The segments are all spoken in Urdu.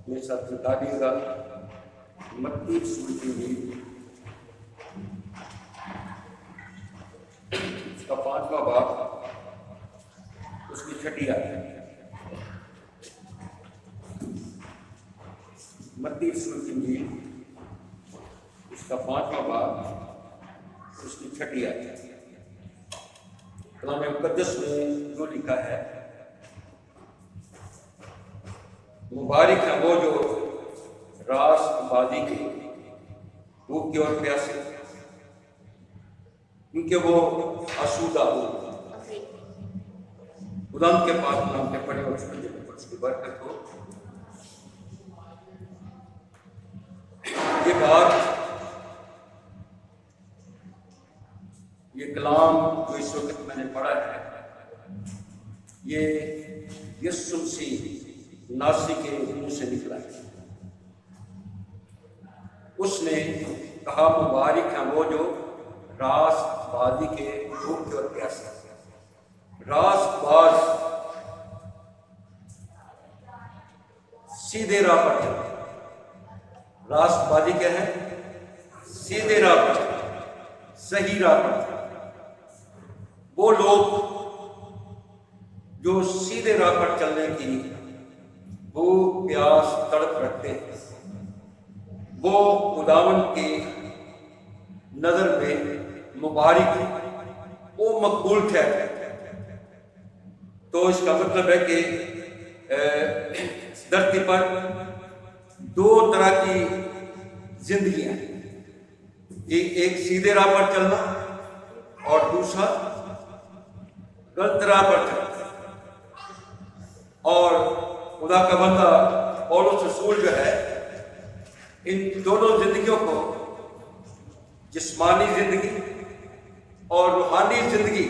میرے ساتھ نکالیے گا متی سورۃ انجیل اس کا 5واں باب اس کی 6 آیت۔ متی سورۃ انجیل اس کا 5واں باب اس کی 6 آیت۔ کلام مقدس میں جو لکھا ہے، مبارک ہیں وہ جو راس آبادی کے بھوکے اور پیاسے، کیونکہ وہ آسودہ ہو۔ خدا کے پاک نام کے پڑھے اور سمجھے پر اس کی برکت ہو۔ یہ بات، یہ کلام جو اس وقت میں نے پڑھا ہے، یہ یسوع مسیح ناصری کے منہ سے نکلا ہے۔ اس نے کہا مبارک ہیں وہ جو راس بازی کے بھوکے اور پیاسے۔ راس باز سیدھے راہ پر چلتے، راس بازی کیا ہے؟ سیدھے راہ پر چلتے، صحیح راہ پر چلتے۔ وہ لوگ جو سیدھے راہ پر چلنے کی بھوک پیاس تڑپ رکھتے ہیں، وہ خداوند کی نظر میں مبارک ہے، وہ مقبول ٹھہرتے ہیں۔ تو اس کا مطلب ہے کہ دھرتی پر 2 طرح کی زندگیاں ہیں، ایک سیدھے راہ پر چلنا اور دوسرا غلط راہ پر چلنا۔ اور خدا کا بندہ پولس رسول جو ہے ان دونوں زندگیوں کو جسمانی زندگی اور روحانی زندگی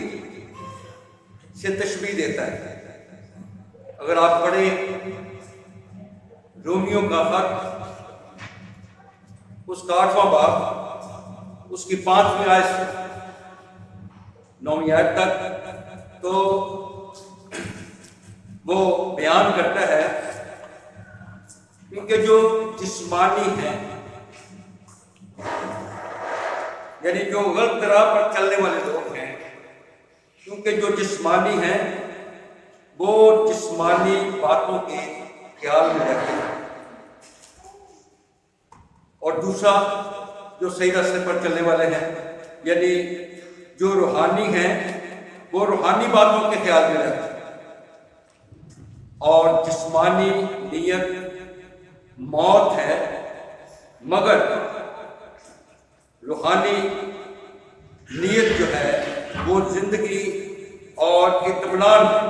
سے تشبیہ دیتا ہے۔ اگر آپ پڑھیں رومیوں کا خط اس کا 8واں باب اس کی 5ویں آیت سے 9ویں آیت تک، تو وہ بیان کرتا ہے کیونکہ جو جسمانی ہیں، یعنی جو غلط راہ پر چلنے والے لوگ ہیں، کیونکہ جو جسمانی ہیں وہ جسمانی باتوں کے خیال میں رہتے ہیں، اور دوسرا جو صحیح راستے پر چلنے والے ہیں، یعنی جو روحانی ہیں وہ روحانی باتوں کے خیال میں رہتے ہیں۔ اور جسمانی نیت موت ہے، مگر روحانی نیت جو ہے وہ زندگی اور اطمینان ہے۔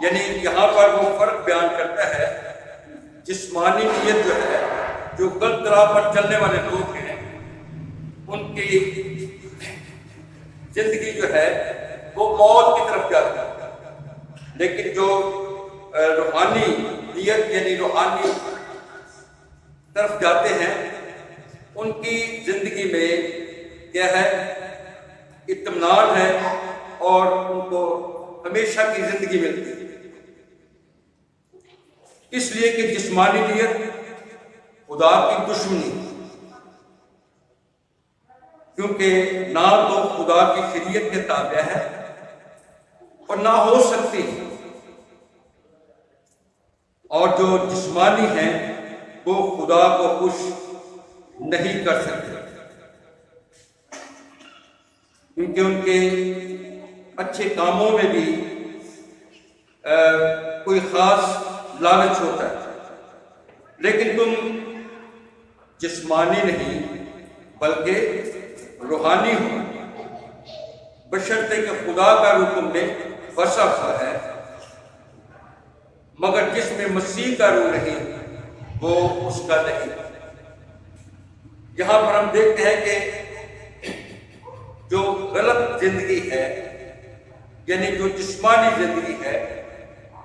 یعنی یہاں پر وہ فرق بیان کرتا ہے، جسمانی نیت جو ہے، جو غلط راہ پر چلنے والے لوگ ہیں ان کی زندگی جو ہے وہ موت کی طرف جاتی ہے، لیکن جو روحانی نیت یعنی روحانی طرف جاتے ہیں ان کی زندگی میں کیا ہے؟ اطمینان ہے اور ان کو ہمیشہ کی زندگی ملتی ہے۔ اس لیے کہ جسمانی نیت خدا کی دشمنی، کیونکہ نہ تو خدا کی شریعت کے تابع ہے اور نہ ہو سکتی، اور جو جسمانی ہیں وہ خدا کو خوش نہیں کر سکتے، کیونکہ ان کے اچھے کاموں میں بھی کوئی خاص لالچ ہوتا ہے۔ لیکن تم جسمانی نہیں بلکہ روحانی ہو، بشرطے کہ خدا کا روح تم میں بسا ہوا ہے، مگر جس میں مسیح کا روح نہیں وہ اس کا نہیں۔ یہاں پر ہم دیکھتے ہیں کہ جو غلط زندگی ہے، یعنی جو جسمانی زندگی ہے،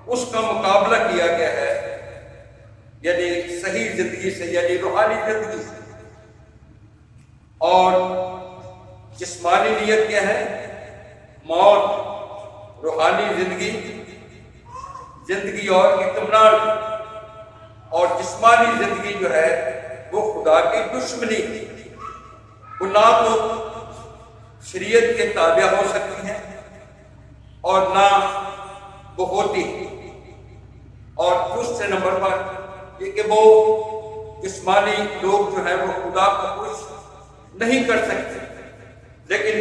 اس کا مقابلہ کیا گیا ہے یعنی صحیح زندگی سے، یعنی روحانی زندگی سے۔ اور جسمانی نیت کیا ہے؟ موت۔ روحانی زندگی زندگی اور اطمینان، اور جسمانی زندگی جو ہے وہ خدا کی دشمنی، وہ نہ تو شریعت کے تابع ہو سکتی ہیں اور نہ وہ ہوتی۔ اور دوسرے نمبر پر یہ کہ وہ جسمانی لوگ جو ہے وہ خدا کو خوش نہیں کر سکتے، لیکن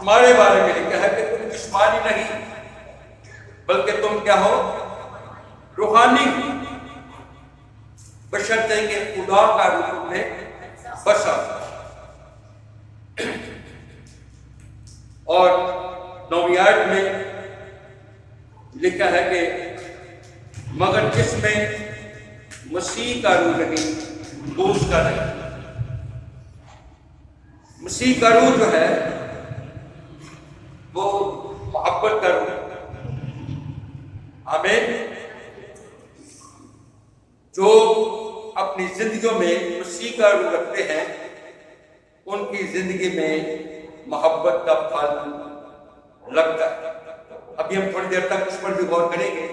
ہمارے بارے میں لکھا ہے کہ تم جسمانی نہیں بلکہ تم کیا ہو؟ روحانی، بشرطے کہ خدا کا روح میں بسا۔ اور 9ویں آیت میں لکھا ہے کہ مگر جس میں مسیح کا روح نہیں وہ اس کا نہیں۔ مسیح کا روح جو ہے وہ محبت کا روح، آمین۔ جو اپنی زندگیوں میں مسیح کا روح رکھتے ہیں ان کی زندگی میں محبت کا پھل لگتا ہے۔ ابھی ہم تھوڑی دیر تک اس پر بھی غور کریں گے،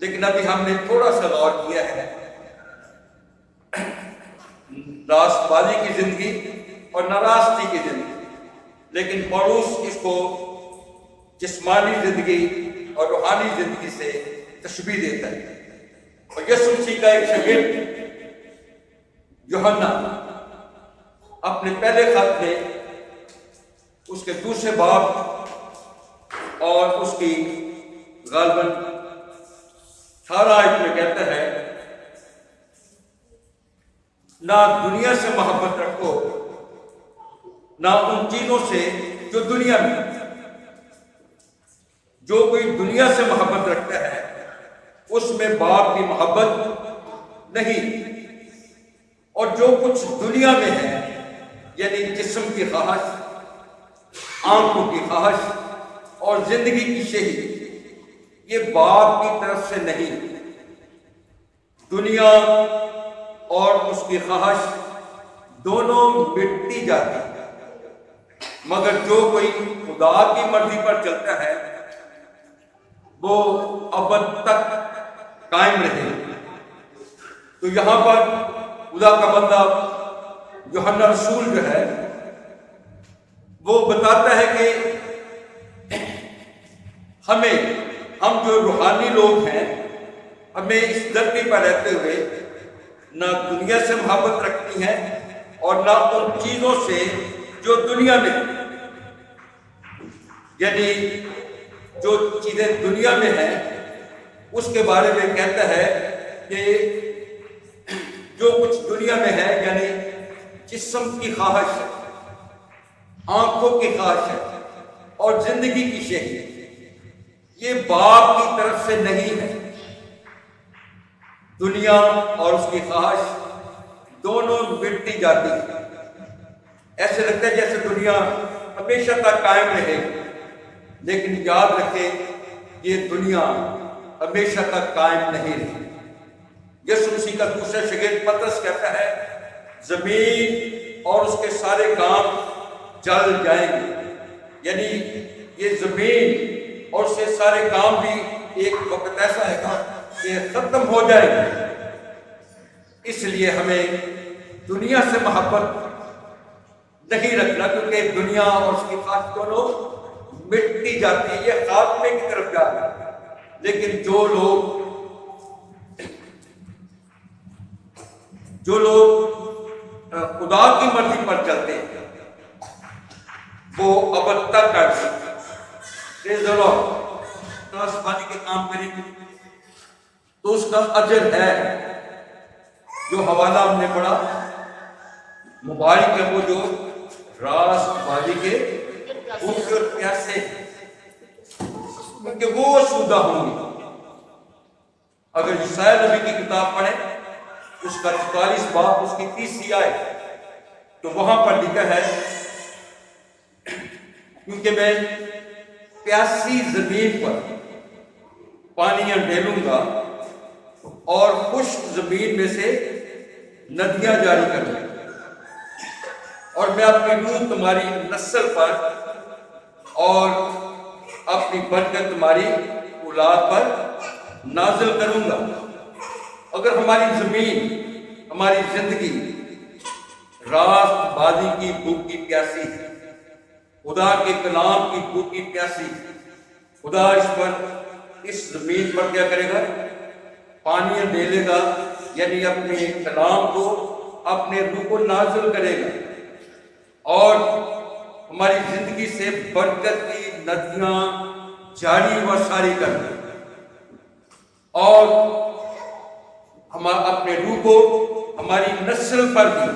لیکن ابھی ہم نے تھوڑا سا غور کیا ہے راست بازی کی زندگی اور ناراستی کی زندگی، لیکن پولس اس کو جسمانی زندگی اور روحانی زندگی سے تشبیہ دیتا ہے۔ اور یسوع مسیح کا ایک شاگرد یوحنا اپنے پہلے خط میں اس کے دوسرے باب اور اس کی غالباً 18 آیت میں کہتا ہے نہ دنیا سے محبت رکھو نہ ان چیزوں سے جو دنیا میں، جو کوئی دنیا سے محبت رکھتا ہے اس میں باپ کی محبت نہیں، اور جو کچھ دنیا میں ہے یعنی جسم کی خواہش، آنکھوں کی خواہش اور زندگی کی شہی، یہ باپ کی طرف سے نہیں۔ دنیا اور اس کی خواہش دونوں مٹتی جاتی، مگر جو کوئی خدا کی مرضی پر چلتا ہے وہ ابد تک قائم رہے۔ تو یہاں پر خدا کا بندہ یوحنا رسول جو ہے وہ بتاتا ہے کہ ہم جو روحانی لوگ ہیں ہمیں اس دھرتی پر رہتے ہوئے نہ دنیا سے محبت رکھنی ہے اور نہ ان چیزوں سے جو دنیا میں، یعنی جو چیزیں دنیا میں ہیں اس کے بارے میں کہتا ہے کہ جو کچھ دنیا میں ہے یعنی جسم کی خواہش، آنکھوں کی خواہش اور زندگی کی شہی، یہ باپ کی طرف سے نہیں ہے۔ دنیا اور اس کی خواہش دونوں مٹتی جاتی ہے۔ ایسے لگتا ہے جیسے دنیا ہمیشہ تک قائم رہے، لیکن یاد رکھیں یہ دنیا ہمیشہ تک قائم نہیں رہی۔ یسوع مسیح کا دوسرا شاگرد پترس کہتا ہے زمین اور اس کے سارے کام جل جائیں گے، یعنی یہ زمین اور اس کے سارے کام بھی ایک وقت ایسا ہے کہ ختم ہو جائے گے۔ اس لیے ہمیں دنیا سے محبت نہیں رکھنا، کیونکہ دنیا اور اس کی خواہش دونوں مٹتی جاتی ہے، یہ خاتمے کی طرف جا رہا ہے۔ لیکن جو لوگ خدا کی مرضی پر چلتے ہیں وہ ابد تک کر سکتے آسمانی کے کام کریں گے تو اس کا اجر ہے۔ جو حوالہ ہم نے پڑھا مبارک ہے وہ جو راست بازی کے بھوکے اور پیاسے، کیونکہ وہ آسودہ ہوں گے۔ اگر یسایا نبی کی کتاب پڑھیں اس کا 44 باب اس کی 30 آیت، تو وہاں پر لکھا ہے کیونکہ میں پیاسی زمین پر پانیاں ڈھیلوں گا اور خشک زمین میں سے ندیاں جاری کروں گا، اور میں اپنی روح تمہاری نسل پر اور اپنی برکت تمہاری اولاد پر نازل کروں گا۔ اگر ہماری زمین، ہماری زندگی راست بازی کی بھوکی پیاسی ہے، خدا کے کلام کی بھوکی پیاسی، خدا اس زمین پر کیا کرے گا؟ پانی ڈالے گا، یعنی اپنے کلام کو، اپنے روح کو نازل کرے گا، اور ہماری زندگی سے برکت کی ندیاں جاری و ساری کر دے، اور ہم اپنے روح کو ہماری نسل پر بھی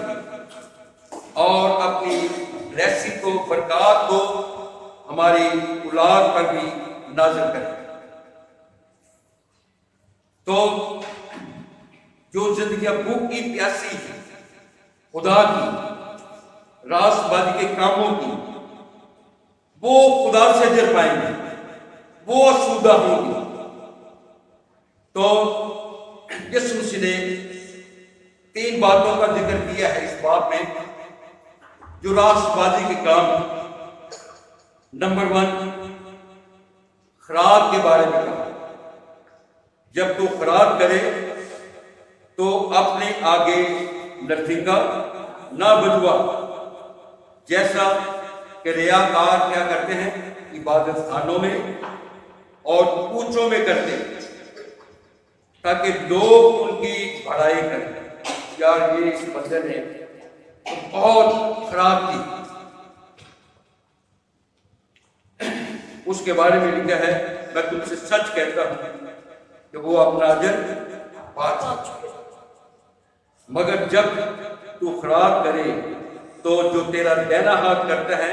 اور اپنی رہسی کو، برکات کو ہماری اولاد پر بھی نازل کرے۔ تو جو زندگیاں بھوکی پیاسی ہیں خدا کی، راست بازی کے کاموں کی، وہ خدا سے اجر پائیں گے، وہ آسودہ ہوں گے۔ تو یسوع مسیح نے 3 باتوں کا ذکر کیا ہے اس باب میں جو راست بازی کے کام ہیں۔ نمبر 1، خراج کے بارے میں کہا، جب تو خراج کرے تو اپنے آگے لٹھنگا نہ بجوا، جیسا کہ ریاکار کیا کرتے ہیں عبادت خانوں میں اور کوچوں میں کرتے ہیں، تاکہ لوگ ان کی بڑائی کریں۔ یار یہ اس بندے نے بہت خراب کی، اس کے بارے میں لکھا ہے، میں تم سے سچ کہتا ہوں کہ وہ اپنا اجر پا چکے، مگر جب تو خراب کرے تو جو تیرا دہنا ہاتھ کرتا ہے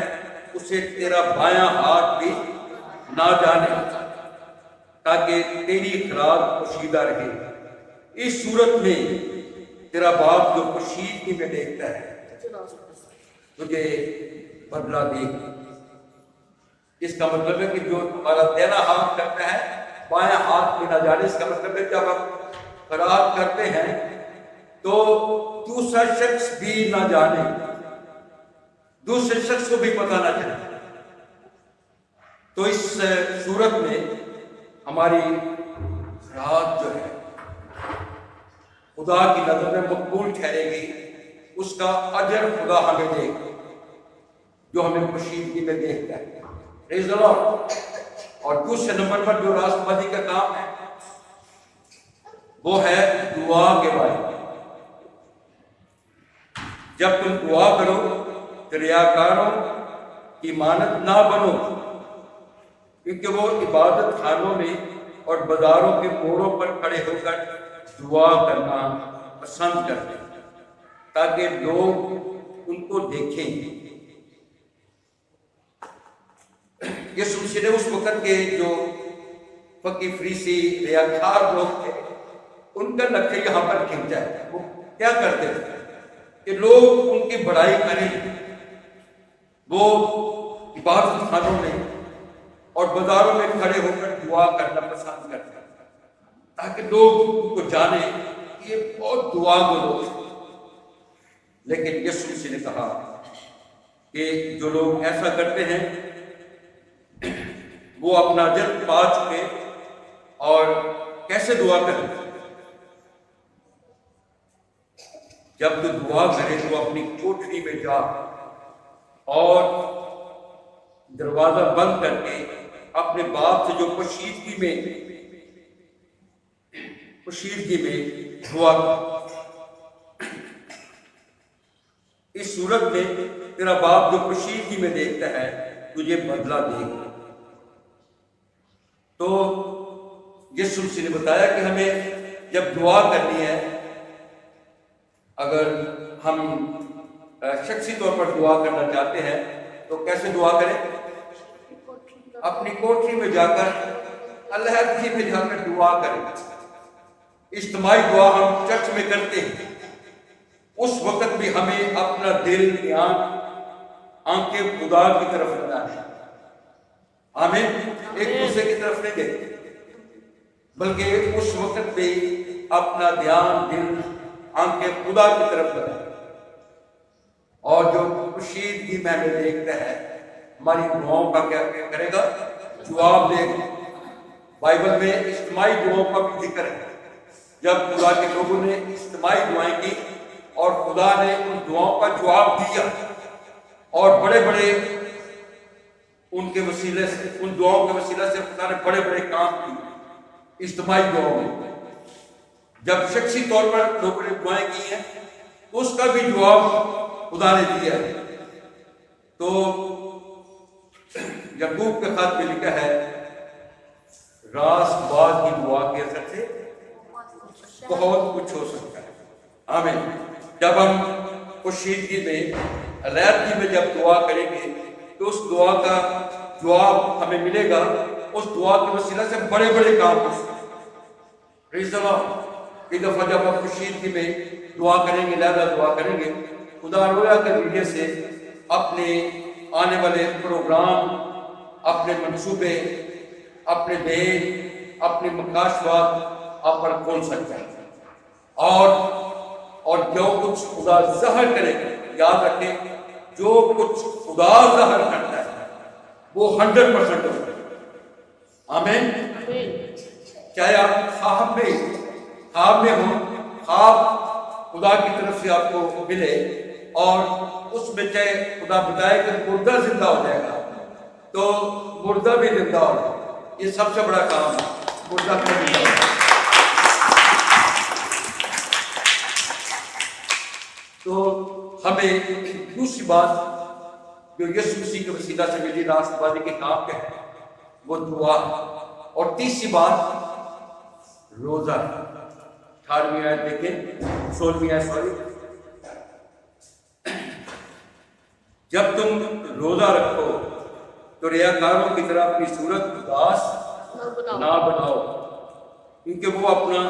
اسے تیرا بایاں ہاتھ بھی نہ جانے، تاکہ تیری خراب پوشیدہ رہے۔ اس صورت میں تیرا باپ جو پوشیدگی میں دیکھتا ہے تجھے بدلہ دے۔ اس کا مطلب ہے کہ جو تمہارا دہنا ہاتھ کرتا ہے بایاں ہاتھ میں نہ جانے، اس کا مطلب ہے جب آپ خراب کرتے ہیں تو دوسرا شخص بھی نہ جانے، دوسرے شخص کو بھی پتہ نہ چلے۔ تو اس صورت میں ہماری خراج جو ہے خدا کی نظر میں مقبول ٹھہرے گی، اس کا اجر خدا ہمیں دے گا جو ہمیں پوشیدگی میں دیکھتا ہے۔ پریز دی لارڈ۔ اور دوسرے نمبر پر جو راست بازی کا کام ہے وہ ہے دعا کے بارے میں۔ جب تم دعا کرو تو ریاکاروں کی مانند نہ بنو، کیونکہ وہ عبادت خانوں میں اور بازاروں کے موڑوں پر کھڑے ہو کر دعا کرنا پسند کرتے ہیں تاکہ لوگ ان کو دیکھیں۔ یسوع مسیح نے اس وقت کے جو فقی فریسی ریاکار لوگ تھے ان کا نقشہ یہاں پر کھینچا ہے۔ وہ کیا کرتے تھے کہ لوگ ان کی بڑائی کریں، وہ عبادت خانوں میں اور بازاروں میں کھڑے ہو کر دعا کرنا پسند کرتے ہیں تاکہ لوگ ان کو جانیں کہ یہ بہت دعا گو لوگ ہیں۔ لیکن یسوع مسیح نے کہا کہ جو لوگ ایسا کرتے ہیں وہ اپنا اجر پا چکے۔ اور کیسے دعا کریں؟ جب تو دعا کرے تو اپنی کوٹھری میں جا اور دروازہ بند کر کے اپنے باپ سے جو پوشیدگی میں دعا کر۔ اس صورت میں تیرا باپ جو پوشیدگی میں دیکھتا ہے تجھے بدلہ دے گا۔ تو یسوع مسیح نے بتایا کہ ہمیں جب دعا کرنی ہے، اگر ہم شخصی طور پر دعا کرنا چاہتے ہیں تو کیسے دعا کریں؟ اپنی کوٹری میں جا کر، علیحدگی میں جا کر دعا کریں۔ اجتماعی دعا ہم چرچ میں کرتے ہیں، اس وقت بھی ہمیں اپنا دل، آنکھیں خدا کی طرف لگانا ہے۔ آمین۔ ایک دوسرے کی طرف نہیں دیکھتے، بلکہ اس وقت بھی اپنا دھیان، دل، آنکھیں خدا کی طرف لگائیں، اور جو پوشیدگی میں ہمیں دیکھتا ہے ہماری دعاؤں کا کیا کرے گا؟ جواب دے گا۔ بائبل میں اجتماعی دعاؤں کا بھی ذکر ہے، جب خدا کے لوگوں نے اجتماعی دعائیں کی اور خدا نے ان دعاؤں کا جواب دیا اور بڑے بڑے ان کے وسیلے سے، ان دعاؤں کے وسیلے سے خدا نے بڑے بڑے کام کیے اجتماعی دعاؤں میں۔ جب شخصی طور پر لوگوں نے دعائیں کی ہیں تو اس کا بھی جواب خدا نے دیا ہے۔ تو یعقوب کے خط میں لکھا ہے راست بات کی دعا کے اثر سے بہت کچھ ہو سکتا ہے۔ آمین۔ جب ہم کشیدگی میں، علیحدگی میں جب دعا کریں گے تو اس دعا کا جواب ہمیں ملے گا، اس دعا کے وسیلہ سے بڑے بڑے کام ہو سکتے ہیں۔ پریز دی لارڈ۔ ایک دفعہ جب ہم کشیدگی میں دعا کریں گے، علیحدہ دعا کریں گے، خدا رویا کے ذریعے سے اپنے آنے والے پروگرام، اپنے منصوبے، اپنے دین، اپنے مکاشفات آپ پر کھول سکتا ہے۔ اور جو کچھ خدا ظاہر کرے، یاد رکھیں جو کچھ خدا ظاہر کرتا ہے وہ 100% ہوتا ہے۔ آمین۔ چاہے آپ خواب میں ہوں، خواب خدا کی طرف سے آپ کو ملے اور اس میں چاہے خدا بتائے کہ مردہ زندہ ہو جائے گا تو مردہ بھی زندہ ہو جائے گا۔ یہ سب سے بڑا کام ہے، مردہ بھی زندہ ہو جائے گا۔ تو ہمیں دوسری بات جو یسوع مسیح کے وسیلہ سے ملی راست بازی کے کام کے ہے وہ دعا، اور تیسری بات روزہ۔ 18ویں آیت دیکھیں، 16ویں آیت سوری۔ جب تم روزہ رکھو تو ریاکاروں کی طرح اپنی صورت اداس نہ بناؤ، کیونکہ وہ اپنا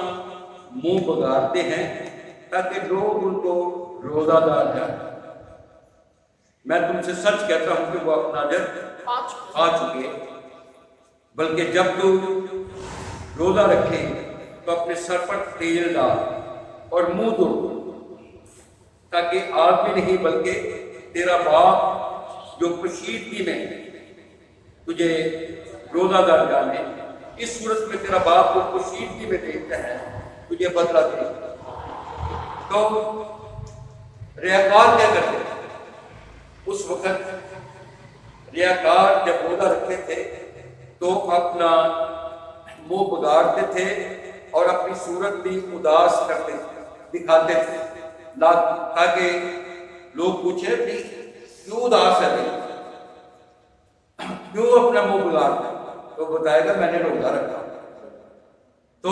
منہ بگاڑتے ہیں تاکہ لوگ ان کو روزہ دار جائیں۔ میں تم سے سچ کہتا ہوں کہ وہ اپنا اجر کھا چکے، بلکہ جب تو روزہ رکھے تو اپنے سر پر تیل ڈال اور منہ دھو، تاکہ آپ بھی نہیں بلکہ تیرا باپ جو کشیدگی میں تجھے روزہ دار جانے، اس صورت میں تیرا باپ جو کشیدگی میں دیکھتا ہے تجھے بدلہ دے۔ تو ریاکار کیا کرتے ہیں؟ اس وقت ریاکار جب روزہ رکھتے تھے تو اپنا منہ بگاڑتے تھے اور اپنی صورت بھی اداس کرتے تھے، دکھاتے تھے، تاکہ لوگ پوچھیں کہ کیوں اداس ہے، کیوں اپنا منہ بگاڑتا ہے؟ تو بتائے گا میں نے روزہ رکھا۔ تو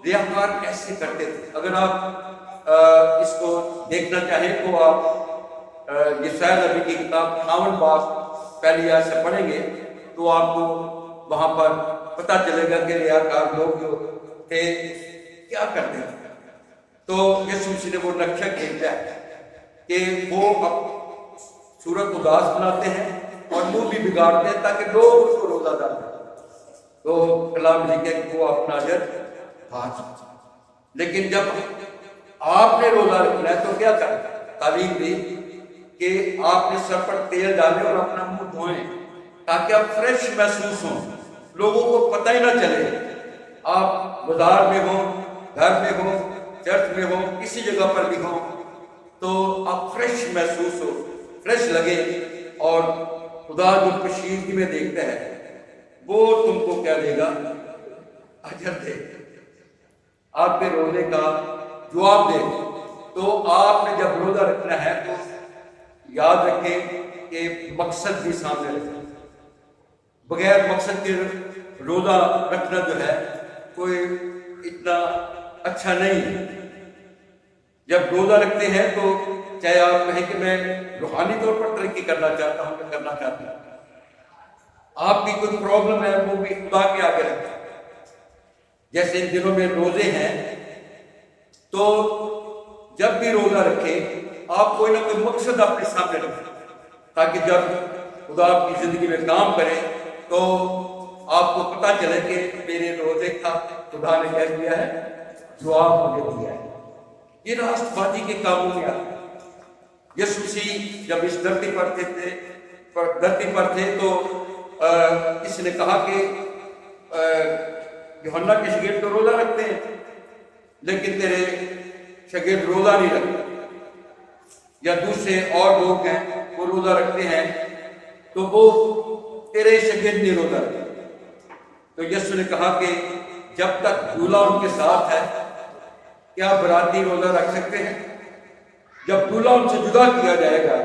ریاکار ایسے کرتے تھے۔ اگر آپ اس کو دیکھنا چاہیں تو آپ یسایا نبی کی کتاب 58 باب پہلی آیت سے پڑھیں گے تو آپ کو وہاں پر پتہ چلے گا کہ ریاکار لوگ جو تھے کیا کرتے تھے۔ تو یسوع مسیح نے وہ نقشہ کھینچا ہے کہ وہ اب صورت اداس بناتے ہیں اور منہ بھی بگاڑتے ہیں تاکہ لوگ اس کو روزہ دار کریں۔ تو کلام لکھے کہ وہ اپنا اجر کھا چکے۔ لیکن جب آپ نے روزہ رکھنا ہے تو کیا کرنا؟ تعلیم دی کہ آپ نے سر پر تیل ڈالے اور اپنا منہ دھوئیں تاکہ آپ فریش محسوس ہوں، لوگوں کو پتہ ہی نہ چلے۔ آپ بازار میں ہوں، گھر میں ہوں، چرچ میں ہوں، کسی جگہ پر بھی ہوں تو آپ فریش محسوس ہو، فریش لگے، اور خدا جو کشیدگی میں دیکھتا ہے وہ تم کو کیا دے گا؟ اجر دے، آپ کے روزے کا جواب دے۔ تو آپ نے جب روزہ رکھنا ہے تو یاد رکھیں کہ مقصد بھی سامنے رکھیں۔ بغیر مقصد کے روزہ رکھنا جو ہے کوئی اتنا اچھا نہیں ہے۔ جب روزہ رکھتے ہیں تو چاہے آپ کہیں کہ میں روحانی طور پر ترقی کرنا چاہتا ہوں کہ کرنا چاہتا ہوں، آپ کی کوئی پرابلم ہے وہ بھی خدا کے آگے رکھیں۔ جیسے ان دنوں میں روزے ہیں تو جب بھی روزہ رکھیں آپ کوئی نہ کوئی مقصد اپنے سامنے رکھیں تاکہ جب خدا آپ کی زندگی میں کام کرے تو آپ کو پتہ چلے کہ میرے روزے کا خدا نے کیا کیا ہے، جواب مجھے دیا ہے۔ یہ راست بازی کے کاموں میں آتا ہے۔ یسوع مسیح جب اس دھرتی پر تھے تو اس نے کہا کہ یوحنا کے شاگرد تو روزہ رکھتے ہیں لیکن تیرے شاگرد روزہ نہیں رکھتے، یا دوسرے اور لوگ ہیں وہ روزہ رکھتے ہیں تو وہ تیرے شاگرد نہیں روزہ رکھتے۔ تو یسوع نے کہا کہ جب تک دولہا ان کے ساتھ ہے کیا براتی روزہ رکھ سکتے ہیں؟ جب دولہا ان سے جدا کیا جائے گا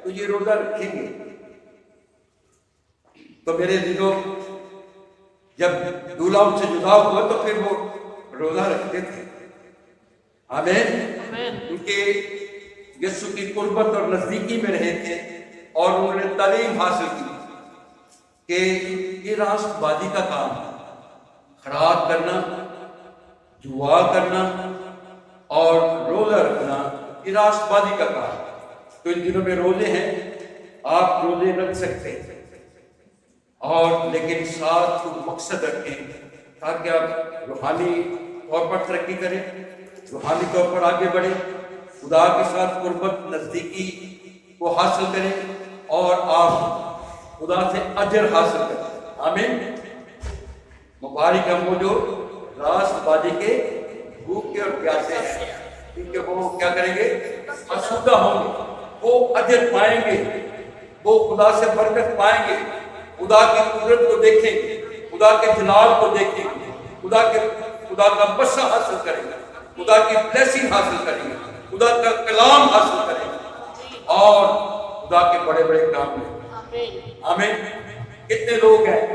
تو یہ روزہ رکھیں گے۔ تو میرے دلوں، جب دولہا ان سے جدا ہوا تو پھر وہ روزہ رکھتے تھے۔ آمین۔ کیونکہ یسوع کی قربت اور نزدیکی میں رہے تھے اور انہوں نے تعلیم حاصل کی کہ یہ راست بازی کا کام ہے، خیرات کرنا، دعا کرنا اور روزہ رکھنا یہ راست بازی کا کام ہے۔ تو ان دنوں میں روزے ہیں، آپ روزے رکھ سکتے ہیں، اور لیکن ساتھ کو مقصد رکھیں تاکہ آپ روحانی طور پر ترقی کریں، روحانی طور پر آگے بڑھیں، خدا کے ساتھ قربت نزدیکی کو حاصل کریں اور آپ خدا سے اجر حاصل کریں۔ آمین۔ مبارک ہم وہ جو راست بازی کے بھوکے اور پیاسے ہیں، کیونکہ وہ کیا کریں گے؟ آسودہ ہوں گے، وہ اجر پائیں گے، وہ خدا سے برکت پائیں گے، خدا کی قدرت کو دیکھیں گے، خدا کے جلال کو دیکھیں گے، خدا کا بسا حاصل کریں گے، خدا کی بلیسنگ حاصل کریں گے، خدا کا کلام حاصل کریں گے اور خدا کے بڑے بڑے کام لیں۔ آمین۔ کتنے لوگ ہیں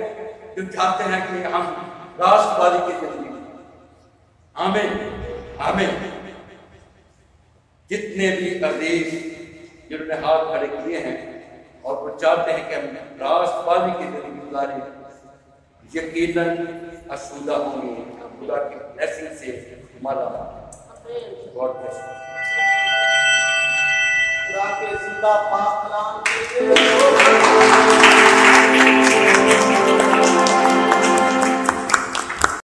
جو چاہتے ہیں کہ ہم راست بازی کی زندگی، آمین آمین۔ جتنے بھی عزیز جنہوں نے ہاتھ کھڑے کیے ہیں اور وہ چاہتے ہیں کہ ہم راست بازی کی زندگی گزاریں، یقیناً آسودہ ہوں گے، خدا کی بلیسنگ سے مالا مال۔ God bless you. خدا کے زندہ پاک کلام